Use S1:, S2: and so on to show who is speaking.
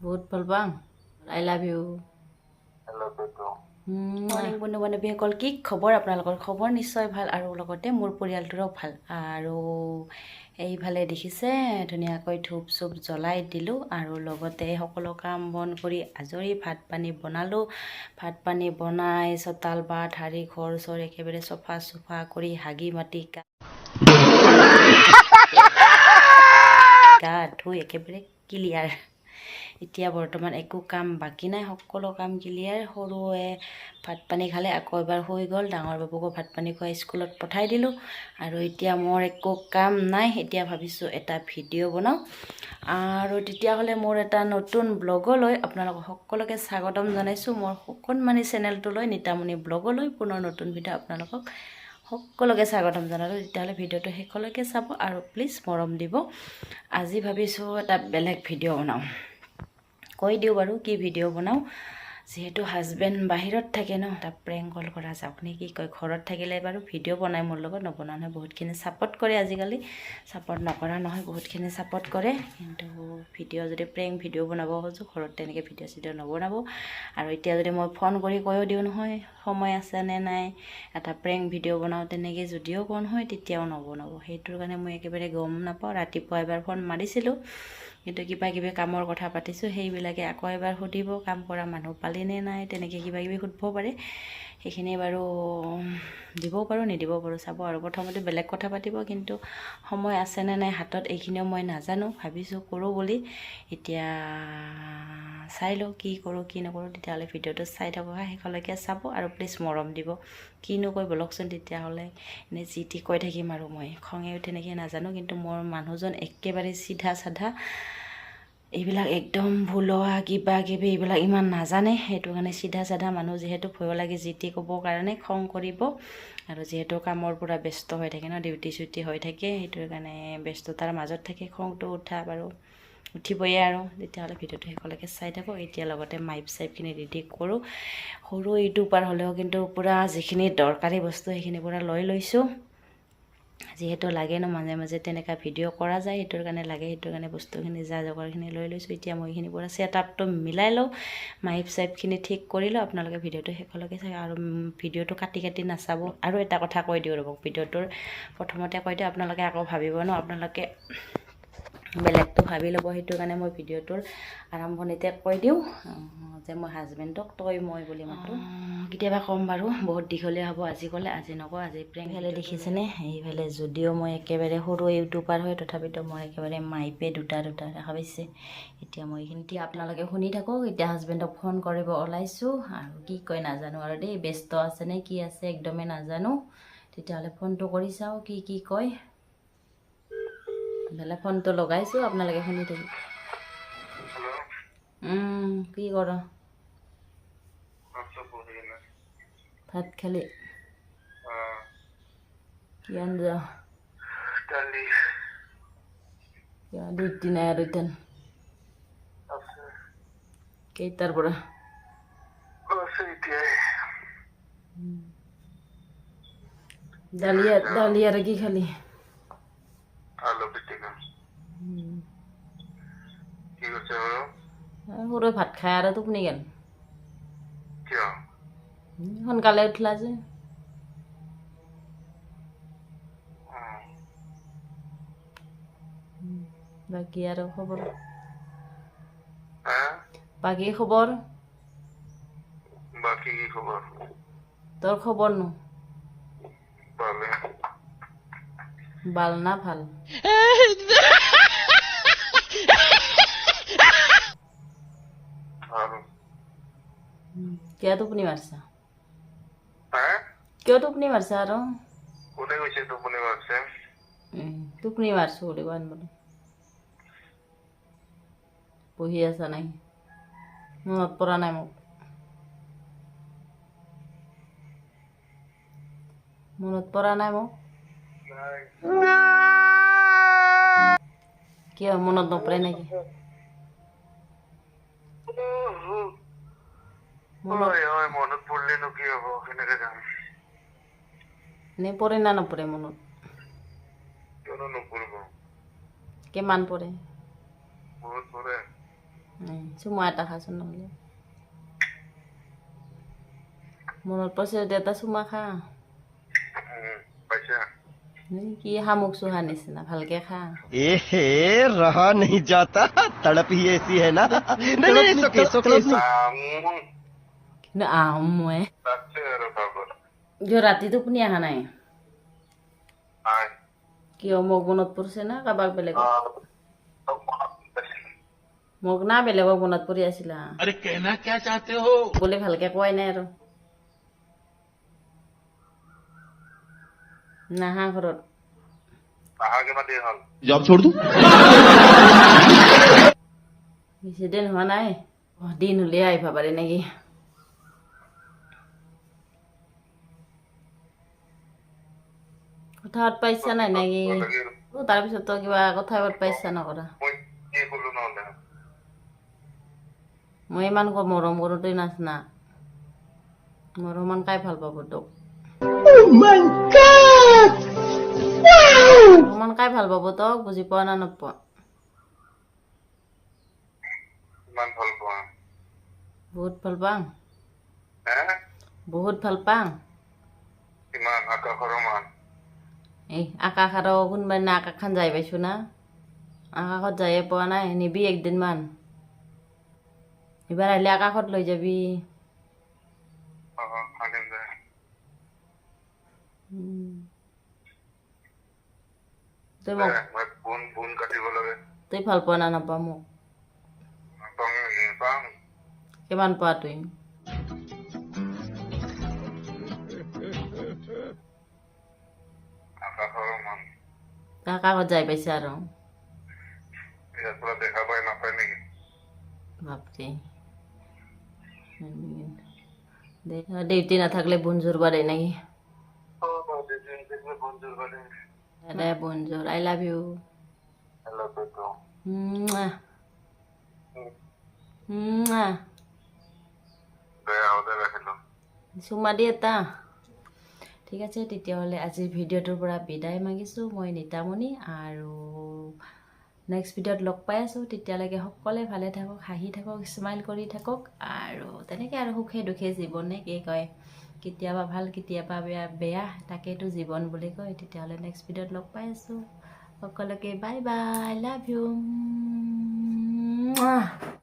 S1: বহুত ভাল পাওঁ আই লাভ ইউ মৰ্ণিং বন্ধু বান্ধৱীসকল কি খবৰ আপোনালোকৰ খবৰ নিশ্চয় ভাল আৰু লগতে মোৰ পৰিয়ালটোৰো ভাল আৰু এইফালে দেখিছে ধুনীয়াকৈ ধূপ চুপ জ্বলাই দিলোঁ আৰু লগতে সকলো কাম বন কৰি আজৰি ভাত পানী বনালোঁ ভাত পানী বনাই চোতাল বাট হাৰি ঘৰ চৰ একেবাৰে চফা চফা কৰি হাগি মাটি গা ধুই একেবাৰে ক্লিয়াৰ এতিয়া বৰ্তমান একো কাম বাকী নাই সকলো কাম ক্লিয়াৰ সৰুৱে ভাত পানী খালে আকৌ এবাৰ শুই গ'ল ডাঙৰ বাবুকো ভাত পানী খুৱাই স্কুলত পঠাই দিলোঁ আৰু এতিয়া মোৰ একো কাম নাই এতিয়া ভাবিছোঁ এটা ভিডিঅ' বনাওঁ আৰু তেতিয়াহ'লে মোৰ এটা নতুন ব্লগলৈ আপোনালোকক সকলোকে স্বাগতম জনাইছোঁ মোৰ অকণমানি চেনেলটোলৈ নিতামণি ব্লগলৈ পুনৰ নতুন ভিডিঅ' আপোনালোকক সকলোকে স্বাগতম জনালোঁ তেতিয়াহ'লে ভিডিঅ'টো শেষলৈকে চাব আৰু প্লিজ মৰম দিব আজি ভাবিছোঁ এটা বেলেগ ভিডিঅ' বনাওঁ কৈ দিওঁ বাৰু কি ভিডিঅ' বনাওঁ যিহেতু হাজবেণ্ড বাহিৰত থাকে ন এটা প্ৰেংক কল কৰা যাওক নে কি কয় ঘৰত থাকিলে বাৰু ভিডিঅ' বনাই মোৰ লগত নবনোৱা নহয় বহুতখিনি ছাপোৰ্ট কৰে আজিকালি ছাপোৰ্ট নকৰা নহয় বহুতখিনি ছাপোৰ্ট কৰে কিন্তু ভিডিঅ' যদি প্ৰেংক ভিডিঅ' বনাব খোজোঁ ঘৰত তেনেকৈ ভিডিঅ' চিডিঅ' নবনাব আৰু এতিয়া যদি মই ফোন কৰি কৈও দিওঁ নহয় সময় আছে নে নাই এটা প্ৰেংক ভিডিঅ' বনাওঁ তেনেকৈ যদিও কোৱা নহয় তেতিয়াও নবনাব সেইটোৰ কাৰণে মই একেবাৰে গম নাপাওঁ ৰাতিপুৱা এবাৰ ফোন মাৰিছিলোঁ কিন্তু কিবা কিবি কামৰ কথা পাতিছোঁ সেইবিলাকে আকৌ এবাৰ সুধিব কাম কৰা মানুহ পালিনে নাই তেনেকৈ কিবা কিবি সুধিব পাৰে সেইখিনি বাৰু দিবও পাৰোঁ নিদিবও পাৰোঁ চাব আৰু প্ৰথমতে বেলেগ কথা পাতিব কিন্তু সময় আছেনে নাই হাতত এইখিনিও মই নাজানো ভাবিছোঁ কৰোঁ বুলি এতিয়া চাই লওঁ কি কৰোঁ কি নকৰোঁ তেতিয়াহ'লে ভিডিঅ'টো চাই থকা শেষলৈকে চাব আৰু প্লিজ মৰম দিব কিনো কৈ বলকচোন তেতিয়াহ'লে এনেই যি টি কৈ থাকিম আৰু মই খঙে উঠে নেকি নাজানো কিন্তু মোৰ মানুহজন একেবাৰে চিধা চাধা এইবিলাক একদম ভুলোৱা কিবা কিবি এইবিলাক ইমান নাজানে সেইটো কাৰণে চিধা চাধা মানুহ যিহেতু ভয় লাগে যি টি ক'বৰ কাৰণে খং কৰিব আৰু যিহেতু কামৰ পৰা ব্যস্ত হৈ থাকে ন ডিউটি চিউটি হৈ থাকে সেইটোৰ কাৰণে ব্যস্ততাৰ মাজত থাকে খংটো উঠা বাৰু উঠিবই আৰু তেতিয়াহ'লে ভিডিঅ'টো শেষলৈকে চাই থাকোঁ এতিয়া লগতে মাইপ চাইপখিনি ৰেডি কৰোঁ সৰু ইউটিউবাৰ হ'লেও কিন্তু পূৰা যিখিনি দৰকাৰী বস্তু সেইখিনি পূৰা লৈছোঁ যিহেতু লাগে ন মাজে মাজে তেনেকুৱা ভিডিঅ' কৰা যায় সেইটোৰ কাৰণে লাগে সেইটোৰ কাৰণে বস্তুখিনি যা জগাৰখিনি লৈছোঁ এতিয়া মই এইখিনি পূৰা ছেটআপটো মিলাই লওঁ মাইপ চাইপখিনি ঠিক কৰি লওঁ আপোনালোকে ভিডিঅ'টো শেষলৈকে চাই আৰু ভিডিঅ'টো কাটি কাটি নাচাব আৰু এটা কথা কৈ দিওঁ ৰ'ব ভিডিঅ'টোৰ প্ৰথমতে কৈ দিওঁ আপোনালোকে আকৌ ভাবিব ন আপোনালোকে বেলেগটো ভাবি ল'ব সেইটো কাৰণে মই ভিডিঅ'টোৰ আৰম্ভণিতে কৈ দিওঁ যে মই হাজবেণ্ডক তই মই বুলি মাতোঁ কেতিয়াবা ক'ম বাৰু বহুত দীঘলীয়া হ'ব আজি ক'লে আজি নকওঁ আজি প্ৰেংক হ'লে দেখিছেনে এইফালে যদিও মই একেবাৰে সৰু ইউটিউবাৰ হয় তথাপিতো মই একেবাৰে মাইপে দুটা দেখা পাইছে এতিয়া মই এইখিনি আপোনালোকে শুনি থাকক এতিয়া হাজবেণ্ডক ফোন কৰিব ওলাইছোঁ আৰু কি কয় নাজানো আৰু দেই ব্যস্ত আছে নে কি আছে একদমেই নাজানো তেতিয়াহ'লে ফোনটো কৰি চাওঁ কি কয় বেলা ফোনটো লগাইছোঁ আপোনালোকে শুনি থাকিব কি কৰ ভাত খালি কি আঞ্জা ডিউটি নাই আৰু এতিয়া কেইটাৰ পৰা দালি আৰু কি খালি সৰুৱে ভাত খাই আৰু টোপনি গেল সোনকালে উঠলা যে বাকী আৰু খবৰ বাকী খবৰ তোৰ খবৰ নো ভাল না ভাল কিয় টোপনি মাৰছা আৰু টোপনি মাৰছো বুলি কোৱা বোলো বহি আছা নাই মনত পৰা নাই মোক কিয় মনত নপৰে নেকি মনত পড়লে নো কি হব কেনেকে যাম নে পৰে না নপৰে মনত কিমান পৰে
S2: বহুত পৰে
S1: চুমা এটা খাচোন নহ'লে মনত পৰিছে যদি এটা চুমা খা
S2: পাইছা
S1: কি শামুক চুহা নিচিনা ভালকে খা
S3: एहे रहा नहीं जाता तड़प ही ऐसी है ना नहीं नहीं सोके सोके
S1: কিন্তু আহোম মই
S2: আছে আৰু ভাগৰ
S1: ৰাতি টোপনি অহা নাই কিয় মোক মনত পৰিছে না কাৰোবাক বেলেগক মোক না বেলেগক মনত পৰি আছিলা
S3: अरे कहना क्या चाहते हो
S1: বুলি ভালকে কোৱাই নাই আৰু নাহা ঘৰত
S3: जॉब छोड़ दूं
S1: বেছি দিন হোৱা নাই দিন উলিয়াই আহিব পাৰি নেকি কথা পাইছা নাই নেকি তাৰপিছত তো কিবা কথা পাইছা নকৰা মই ইমান মৰম কৰোঁ তই নাচনা মৰমান কাই ভাল পাব তোক মৰমান কাই ভাল পাব তোক বুজি পোৱা না নোপোৱা বহুত ভাল পাওঁ বহুত ভাল পাওঁ এই আকাশ আৰু কোনোবাই না আকাশখন যাই পাইছোঁ না আকাশত যায়ে পোৱা নাই নিবি একদিনমান এইবাৰ আহিলে আকাশত লৈ যাবি তই মোক তই ভাল পোৱা না নাপাওঁ মোক কিমান পোৱা তুই আকাশত যাই পাইছে আৰু বাপৰে ডিউটি নাথাকিলে বনজোৰ বাঢ়ে নেকি দাদা বনজোৰ আই লাভ ইউ চুমা দি এটা ঠিক আছে তেতিয়াহ'লে আজিৰ ভিডিঅ'টোৰ পৰা বিদায় মাগিছোঁ মই নিতামণি আৰু নেক্সট ভিডিঅ'ত লগ পাই আছোঁ তেতিয়ালৈকে সকলোৱে ভালে থাকক হাঁহি থাকক স্মাইল কৰি থাকক আৰু তেনেকৈ আৰু সুখে দুখে জীৱনে কি কয় কেতিয়াবা ভাল কেতিয়াবা বেয়া তাকেইতো জীৱন বুলি কয় তেতিয়াহ'লে নেক্সট ভিডিঅ'ত লগ পাই আছোঁ সকলোকে বাই বাই লাভ ইউ